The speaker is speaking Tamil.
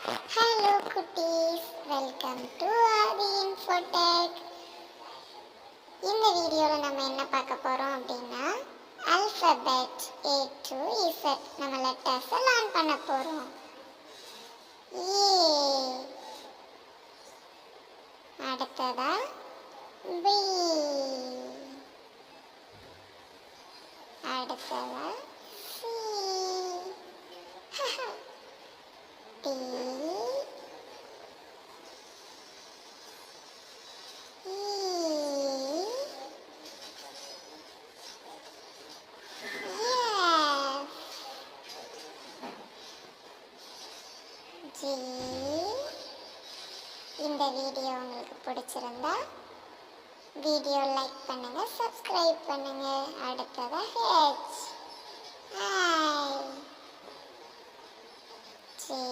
ஹலோ குட்டீஸ், வெல்கம் டு ஆதி இன்ஃபோடெக். இந்த வீடியோவில் நம்ம என்ன பார்க்க போகிறோம் அப்படின்னா ஆல்ஃபபெட் A to Z நம்ம லெட்டர்ஸை லேர்ன் பண்ண போகிறோம். ஏ, அடுத்ததா பி, அடுத்ததா சி, டி, இந்த வீடியோ உங்களுக்கு பிடிச்சிருந்தா வீடியோ லைக் பண்ணுங்க, சப்ஸ்கிரைப் பண்ணுங்க. அடுத்ததா ஹெச், ஐ, ஜே.